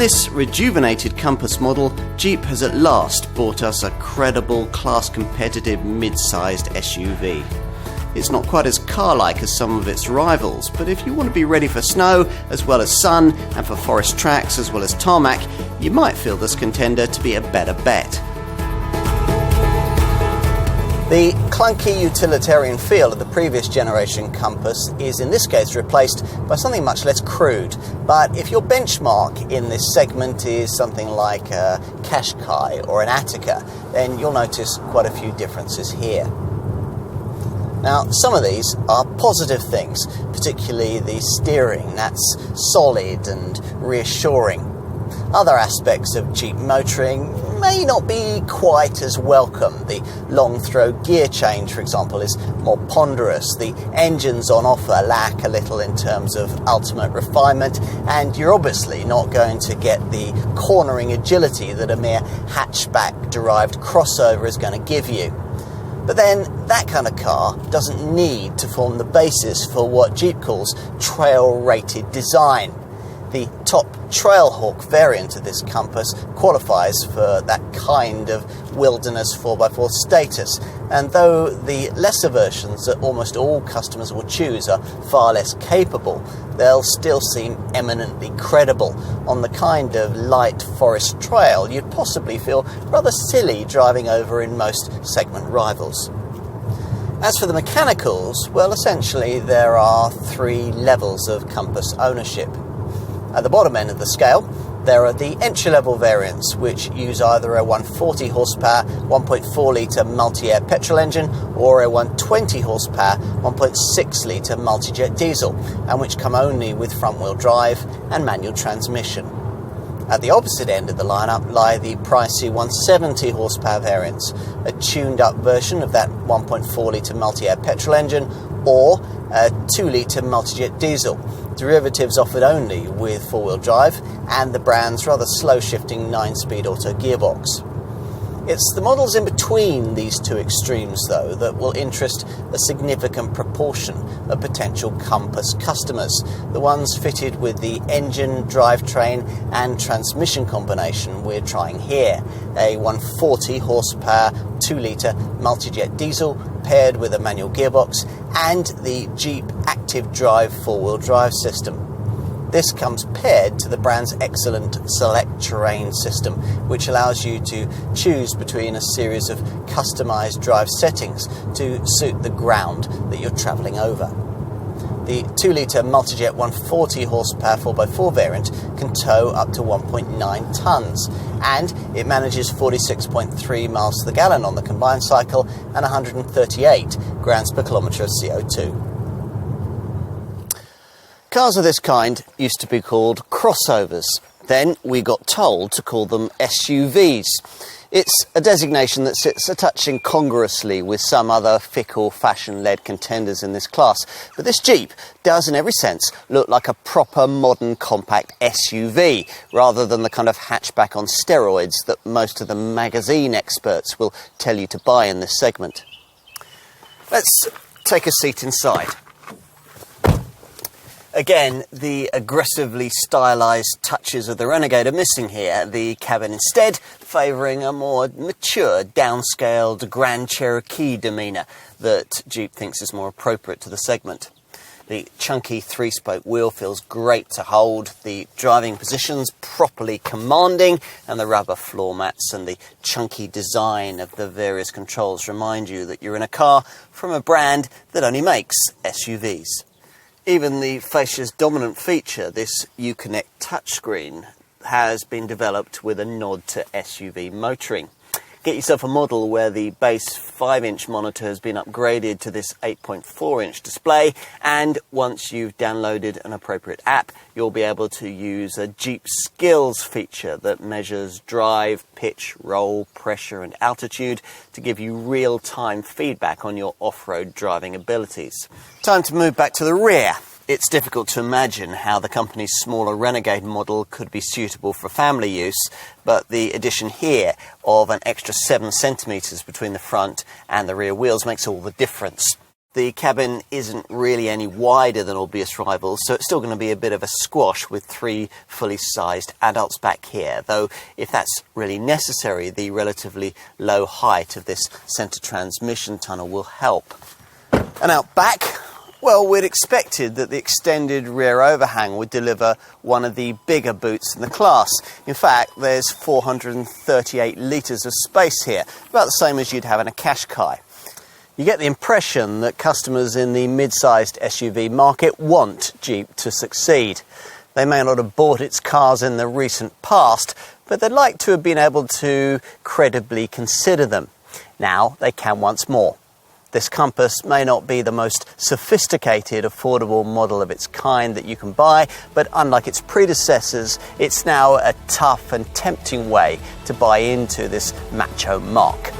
this rejuvenated Compass model, Jeep has at last brought us a credible, class-competitive mid-sized SUV. It's not quite as car-like as some of its rivals, but if you want to be ready for snow as well as sun and for forest tracks as well as tarmac, you might feel this contender to be a better bet. The clunky utilitarian feel of the previous generation Compass is in this case replaced by something much less crude. But if your benchmark in this segment is something like a Qashqai or an Attica, then you'll notice quite a few differences here. Now, some of these are positive things, particularly the steering, that's solid and reassuring. Other aspects of Jeep motoring may not be quite as welcome. The long throw gear change, for example, is more ponderous. The engines on offer lack a little in terms of ultimate refinement, and you're obviously not going to get the cornering agility that a mere hatchback-derived crossover is going to give you. But then, that kind of car doesn't need to form the basis for what Jeep calls trail-rated design. The top Trailhawk variant of this Compass qualifies for that kind of wilderness 4x4 status, and though the lesser versions that almost all customers will choose are far less capable, they'll still seem eminently credible. On the kind of light forest trail you'd possibly feel rather silly driving over in most segment rivals. As for the mechanicals, well, essentially there are three levels of Compass ownership. At the bottom end of the scale, there are the entry-level variants, which use either a 140 horsepower 1.4 litre multi-air petrol engine or a 120 horsepower 1.6 litre multi-jet diesel, and which come only with front-wheel drive and manual transmission. At the opposite end of the lineup lie the pricey 170 horsepower variants, a tuned-up version of that 1.4 litre multi-air petrol engine or a 2 litre multi-jet diesel, derivatives offered only with four-wheel drive and the brand's rather slow-shifting 9-speed auto gearbox. It's the models in between these two extremes, though, that will interest a significant proportion of potential Compass customers, the ones fitted with the engine, drivetrain and transmission combination we're trying here, a 140 horsepower 2 litre multi-jet diesel paired with a manual gearbox and the Jeep Active Drive four-wheel drive system. This comes paired to the brand's excellent Select Terrain system, which allows you to choose between a series of customised drive settings to suit the ground that you're travelling over. The 2 litre multi-jet 140 horsepower 4x4 variant can tow up to 1.9 tonnes, and it manages 46.3 miles to the gallon on the combined cycle and 138 grams per kilometre of CO2. Cars of this kind used to be called crossovers. Then we got told to call them SUVs. It's a designation that sits a touch incongruously with some other fickle fashion-led contenders in this class. But this Jeep does, in every sense, look like a proper modern compact SUV, rather than the kind of hatchback on steroids that most of the magazine experts will tell you to buy in this segment. Let's take a seat inside. Again, the aggressively stylised touches of the Renegade are missing here, the cabin instead favouring a more mature, downscaled Grand Cherokee demeanour that Jeep thinks is more appropriate to the segment. The chunky three-spoke wheel feels great to hold, the driving position's properly commanding, and the rubber floor mats and the chunky design of the various controls remind you that you're in a car from a brand that only makes SUVs. Even the fascia's dominant feature, this Uconnect touchscreen, has been developed with a nod to SUV motoring. Get yourself a model where the base 5-inch monitor has been upgraded to this 8.4-inch display, and once you've downloaded an appropriate app, you'll be able to use a Jeep Skills feature that measures drive, pitch, roll, pressure and altitude to give you real-time feedback on your off-road driving abilities. Time to move back to the rear. It's difficult to imagine how the company's smaller Renegade model could be suitable for family use, but the addition here of an extra 7 centimetres between the front and the rear wheels makes all the difference. The cabin isn't really any wider than obvious rivals, so it's still going to be a bit of a squash with 3 fully sized adults back here, though if that's really necessary, the relatively low height of this centre transmission tunnel will help. And out back, well, we'd expected that the extended rear overhang would deliver one of the bigger boots in the class. In fact, there's 438 litres of space here, about the same as you'd have in a Qashqai. You get the impression that customers in the mid-sized SUV market want Jeep to succeed. They may not have bought its cars in the recent past, but they'd like to have been able to credibly consider them. Now they can once more. This Compass may not be the most sophisticated, affordable model of its kind that you can buy, but unlike its predecessors, it's now a tough and tempting way to buy into this macho marque.